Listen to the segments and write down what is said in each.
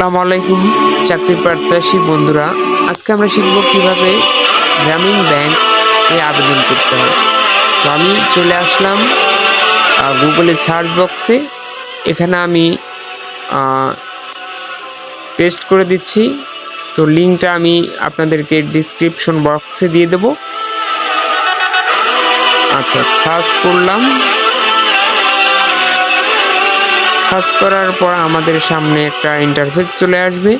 আসসালামু আলাইকুম চাকরি প্রত্যাশী বন্ধুরা, আজকে আমরা শিখব কিভাবে গ্রামীণ ব্যাংক এ আবেদন করতে হয়। তো আমি চলে আসলাম গুগলের সার্চ বক্সে। এখানে আমি পেস্ট করে দিচ্ছি। তো লিঙ্কটা আমি আপনাদেরকে ডিসক্রিপশন বক্সে দিয়ে দেব। আচ্ছা, সার্চ করলাম। সার্চ করার পর আমাদের সামনে একটা ইন্টারফেস চলে আসবে।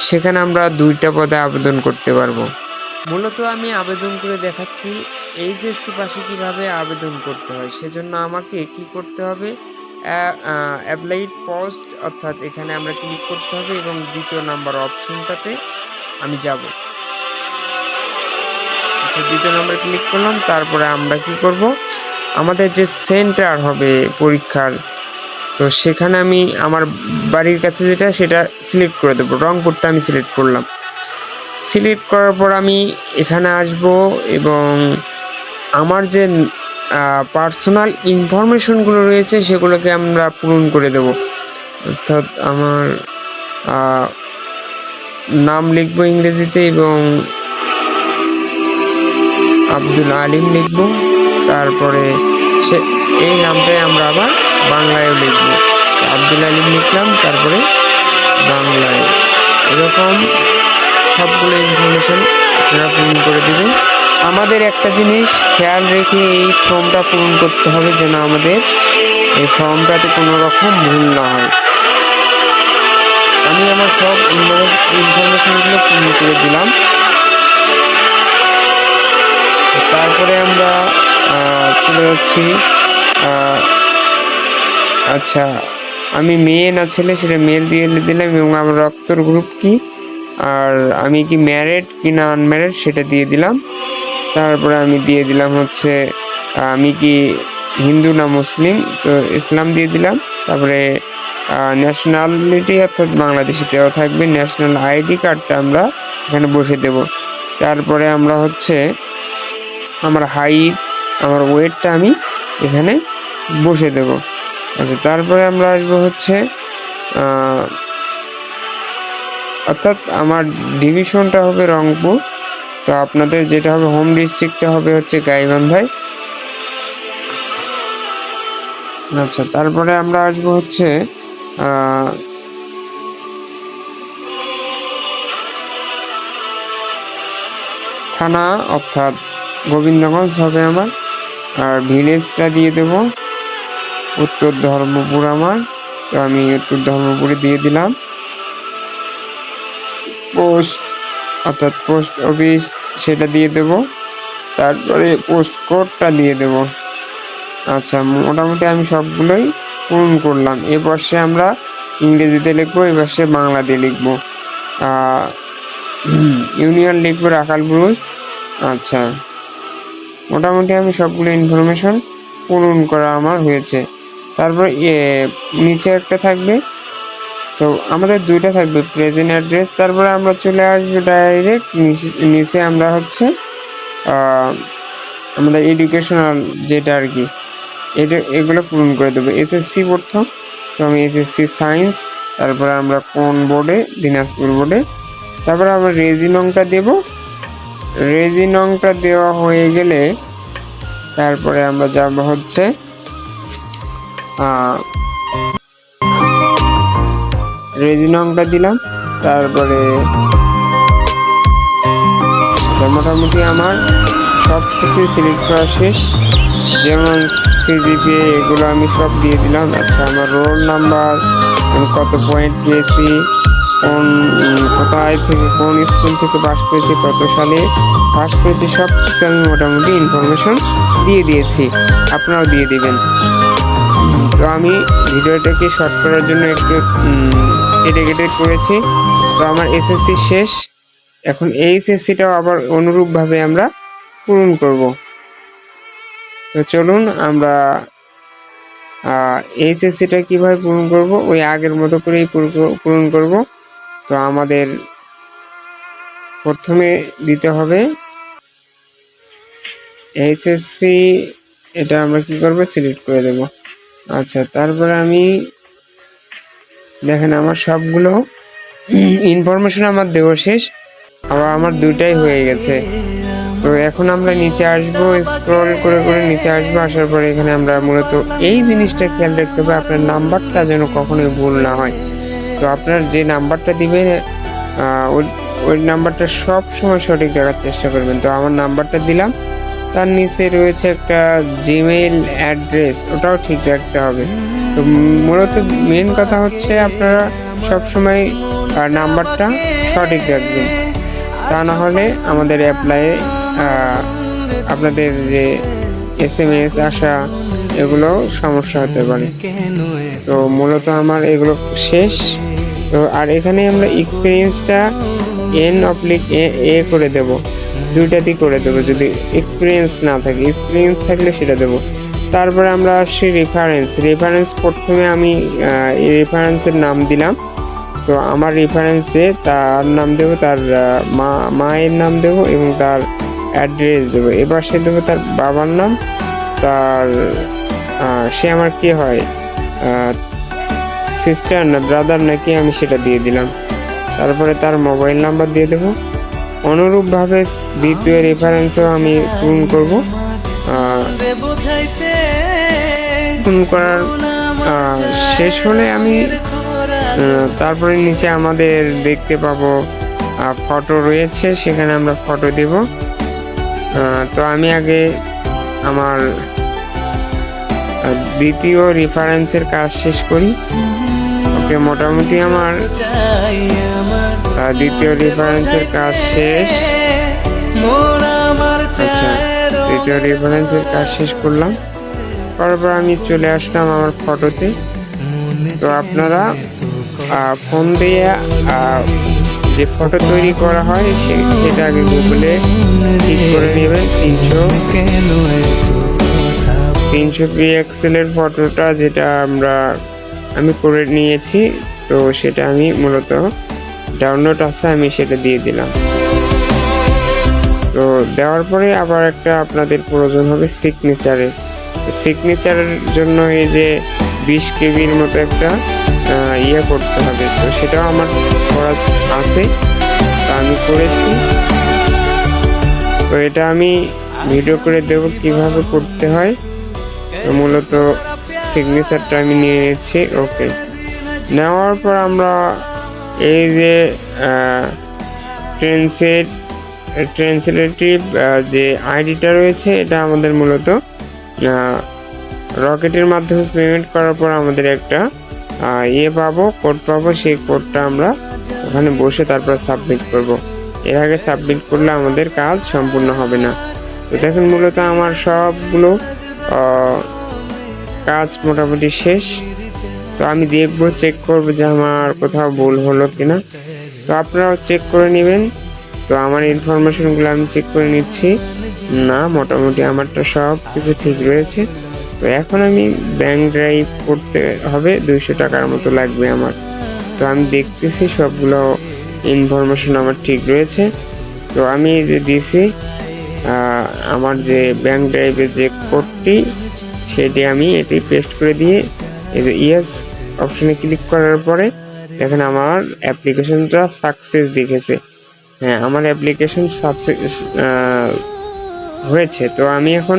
সেখানে আমরা দুইটা পদে আবেদন করতে পারবো। মূলত আমি আবেদন করে দেখাচ্ছি এইচএসসি পাশে কিভাবে আবেদন করতে হয়। সেজন্য আমাকে কি করতে হবে, অ্যাপ্লাইড পোস্ট অর্থাৎ এখানে আমরা ক্লিক করতে হবে এবং দ্বিতীয় নাম্বার অপশনটাতে আমি যাব। আচ্ছা, দ্বিতীয় নাম্বার ক্লিক করলাম। তারপরে আমরা কি করব, আমাদের যে সেন্টার হবে পরীক্ষার, তো সেখানে আমি আমার বাড়ির কাছে যেটা সেটা সিলেক্ট করে দেবো। রংপুরটা আমি সিলেক্ট করলাম। সিলেক্ট করার পর আমি এখানে আসব এবং আমার যে পার্সোনাল ইনফরমেশনগুলো রয়েছে সেগুলোকে আমরা পূরণ করে দেব। অর্থাৎ আমার নাম লিখব ইংরেজিতে এবং আব্দুল আলিম লিখব। তারপরে এই নামটাই আমরা আবার বাংলায়ও লিখব। আব্দুল আলিম লিখলাম, তারপরে বাংলায়। এরকম সবগুলো ইনফরমেশন আপনারা পূরণ করে দেবেন। আমাদের একটা জিনিস খেয়াল রেখে এই ফর্মটা পূরণ করতে হবে, যেন আমাদের এই ফর্মটাতে কোনো রকম ভুল না হয়। আমি আমার সব ইনফরমেশনগুলো পূরণ করে দিলাম। তারপরে আমরা চলে যাচ্ছি। আচ্ছা, আমি মেয়ে না ছেলে সেটা মেল দিয়ে দিলাম এবং আমার রক্তের গ্রুপ কি, আর আমি কি ম্যারিড কি না আনম্যারিড সেটা দিয়ে দিলাম। তারপরে আমি দিয়ে দিলাম হচ্ছে আমি কি হিন্দু না মুসলিম, তো ইসলাম দিয়ে দিলাম। তারপরে ন্যাশনালিটি অর্থাৎ বাংলাদেশি দেওয়া থাকবে। ন্যাশনাল আইডি কার্ডটা আমরা এখানে বসে দেব। তারপরে আমরা হচ্ছে আমার হাইট, আমার ওয়েটটা আমি এখানে বসে দেব। আচ্ছা, তারপরে আমরা আসবো হচ্ছে অর্থাৎ আমার ডিভিশনটা হবে রংপুর। তো আপনাদের যেটা হবে হোম ডিস্ট্রিক্টটা হবে হচ্ছে গাইবান্ধায়। আচ্ছা, তারপরে আমরা আসবো হচ্ছে থানা অর্থাৎ গোবিন্দগঞ্জ হবে আমার, আর ভিলেজটা দিয়ে দেব উত্তর ধর্মপুর আমার। তো আমি উত্তর ধর্মপুরে দিয়ে দিলাম। পোস্ট অর্থাৎ পোস্ট অফিস সেটা দিয়ে দেব। তারপরে পোস্ট কোডটা দিয়ে দেব। আচ্ছা, মোটামুটি আমি সবগুলোই পূরণ করলাম। এ পাশে আমরা ইংরেজিতে লিখবো, এ পাশে বাংলা দিয়ে লিখবো। ইউনিয়ন লিখবো রাখালপুর। আচ্ছা, মোটামুটি আমি সবগুলো ইনফরমেশন পূরণ করা আমার হয়েছে। তারপর নিচে একটা থাকবে, তো আমাদের দুইটা থাকবে প্রেজেন্ট অ্যাড্রেস। তারপরে আমরা চলে আসবো ডাইরেক্ট নিচে আমরা হচ্ছে আমাদের এডুকেশনাল যেটা আর কি, এগুলো পূরণ করে দেবো। এসএসসি প্রথম, তো আমি এসএসসি সায়েন্স। তারপরে আমরা কোন বোর্ডে, দিনাজপুর বোর্ডে। তারপরে আমরা রেজি নংটা দেব। রেজি নংটা দেওয়া হয়ে গেলে তারপরে আমরা যাব হচ্ছে রেজি নংটা দিলাম। তারপরে মোটামুটি আমার সব কিছু সিলেক্ট করা শেষ, যেমন সিজিপিএ এগুলো আমি সব দিয়ে দিলাম। আচ্ছা, আমার রোল নাম্বার, আমি কত পয়েন্ট পেয়েছি, কোথায় থেকে কোন স্কুল থেকে পাস করেছি, কত সালে পাস করেছি, সব কিছু আমি মোটামুটি ইনফরমেশন দিয়ে দিয়েছি। আপনারাও দিয়ে দিবেন। তো আমি ভিডিওটাকে শর্ট করার জন্য একটু কেটে করেছি। তো আমার এসএসসি শেষ। এখন এইচএসসিটাও আবার অনুরূপভাবে আমরা পূরণ করব। তো চলুন আমরা এইচএসসিটা কীভাবে পূরণ করব, ওই আগের মতো করেই পূরণ করব। তো আমাদের প্রথমে দিতে হবে এইচএসসি, এটা আমরা কি করব, সিলেক্ট করে দেব। আচ্ছা, তারপরে আমি দেখেন আমার সবগুলো ইনফরমেশন আমার দেওয়া শেষ, আবার আমার দুইটাই হয়ে গেছে। তো এখন আমরা নিচে আসবো, স্ক্রল করে করে নিচে আসবো। আসার পরে এখানে আমরা মূলত এই জিনিসটা খেয়াল রাখতে হবে, আপনার নাম্বারটা যেন কখনোই ভুল না হয়। তো আপনার যে নাম্বারটা দিবেন ওই নাম্বারটা সব সময় সঠিক রাখার চেষ্টা করবেন। তো আমার নাম্বারটা দিলাম, তার নিচে রয়েছে একটা জিমেইল অ্যাড্রেস, ওটাও ঠিক রাখতে হবে। তো মূলত মেন কথা হচ্ছে আপনারা সবসময় নাম্বারটা সঠিক রাখবেন, তা না হলে আমাদের অ্যাপ্লাইয়ে আপনাদের যে SMS আসা এগুলো সমস্যা হতে পারে। তো মূলত আমার এগুলো শেষ। তো আর এখানে আমরা এক্সপিরিয়েন্সটা N/A করে দেব, দুইটাতেই করে দেবো। যদি এক্সপিরিয়েন্স না থাকে, এক্সপিরিয়েন্স থাকলে সেটা দেবো। তারপরে আমরা আসছি রেফারেন্স। প্রথমে আমি এই রেফারেন্সের নাম দিলাম। তো আমার রেফারেন্সে তার নাম দেবো, তার মায়ের নাম দেবো এবং তার অ্যাড্রেস দেবো। এবার সে দেবো তার বাবার নাম, তার সে আমার কে হয়, সিস্টার না ব্রাদার নাকি, আমি সেটা দিয়ে দিলাম। তারপরে তার মোবাইল নাম্বার দিয়ে দেবো। অনুরূপভাবে দ্বিতীয় রেফারেন্সও আমি পূরণ করব। পূরণ করার শেষ হলে আমি তারপরে নিচে আমাদের দেখতে পাবো ফটো রয়েছে, সেখানে আমরা ফটো দেব। তো আমি আগে আমার দ্বিতীয় রেফারেন্সের কাজ শেষ করি। ওকে, মোটামুটি আমার দ্বিতীয় রেফারেন্সের কাজ শেষ। আচ্ছা, দ্বিতীয় রেফারেন্সের কাজ শেষ করলাম, তারপর আমি চলে আসলাম আমার ফটোতে। তো আপনারা ফোন দিয়ে যে ফটো তৈরি করা হয় সেটা আগে গুগলে ঠিক করে নেবেন। 300 পিক্সেলের ফটোটা যেটা আমি করে নিয়েছি, তো সেটা আমি মূলত ডাউনলোড আছে, আমি সেটা দিয়ে দিলাম। তো দেওয়ার পরে আবার একটা আপনাদের প্রয়োজন হবে সিগনেচারের জন্য এই যে 20 কেবির মতো একটা করতে হবে। তো সেটাও আমার করা আছে, তা আমি করেছি। তো এটা আমি ভিডিও করে দেব কিভাবে করতে হয়। তো মূলত সিগনেচারটা আমি নিয়ে নিচ্ছি। ওকে, নেওয়ার পর আমরা এই যে ট্রান্সলেটিভ যে আইডিটা রয়েছে, এটা আমাদের মূলত রকেটের মাধ্যমে পেমেন্ট করার পর আমাদের একটা কোড পাবো। সেই কোডটা আমরা ওখানে বসে তারপর সাবমিট করব। এর আগে সাবমিট করলে আমাদের কাজ সম্পূর্ণ হবে না। তো দেখেন, মূলত আমার সবগুলো কাজ মোটামুটি শেষ। তো আমি দেখবো, চেক করবো যে আমার কোথাও ভুল হলো কিনা। তো আপনারাও চেক করে নেবেন। তো আমার ইনফরমেশনগুলো আমি চেক করে নিচ্ছি, না মোটামুটি আমারটা সব কিছু ঠিক রয়েছে। তো এখন আমি ব্যাংক ড্রাইভ করতে হবে, 200 টাকার মতো লাগবে আমার। তো আমি দেখতেছি সবগুলো ইনফরমেশন আমার ঠিক রয়েছে। তো আমি যে দিছি আমার যে ব্যাংক ড্রাইভের যে কোডটি, সেটি আমি এটি পেস্ট করে দিয়ে এই যে ইয়েস অপশনে ক্লিক করার পরে দেখেন আমার অ্যাপ্লিকেশনটা সাকসেস দেখেছে। হ্যাঁ, আমার অ্যাপ্লিকেশন সাকসেস হয়েছে। তো আমি এখন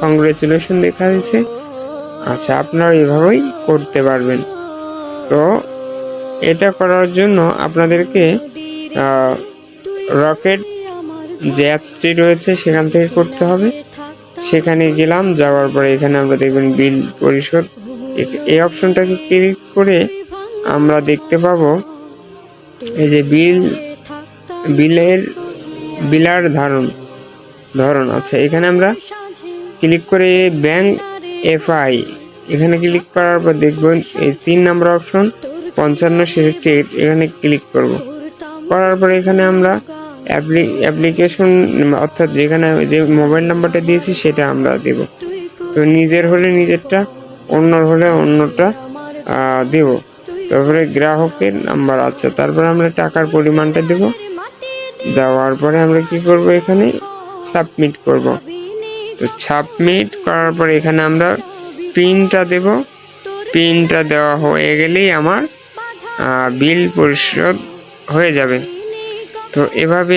কংগ্রেচুলেশন দেখা হয়েছে। আচ্ছা, আপনারা এভাবেই করতে পারবেন। তো এটা করার জন্য আপনাদেরকে রকেট যে অ্যাপসটি রয়েছে সেখান থেকে করতে হবে। সেখানে গেলাম, যাওয়ার পরে এখানে আমরা দেখবেন বিল পরিশোধ, এই অপশনটাকে ক্লিক করে আমরা দেখতে পাবো এই যে বিলার ধরন। আচ্ছা, এখানে আমরা ক্লিক করে ব্যাংক FI এখানে ক্লিক করার পর দেখবেন এই 3 নম্বর অপশন 5566 এখানে ক্লিক করব। করার পরে এখানে আমরা অ্যাপ্লিকেশন অর্থাৎ যেখানে যে মোবাইল নাম্বারটা দিয়েছি সেটা আমরা দেব। তো নিজের হলে নিজেরটা, অন্যর হলে অন্যটা দেব। তারপরে গ্রাহকের নাম্বার। আচ্ছা, তারপরে আমরা টাকার পরিমাণটা দেব। দেওয়ার পরে আমরা কি করব, এখানে সাবমিট করব। তো সাবমিট করার পরে এখানে আমরা পিনটা দেব। পিনটা দেওয়া হয়ে গেলেই আমার বিল পরিশোধ হয়ে যাবে। তো এভাবে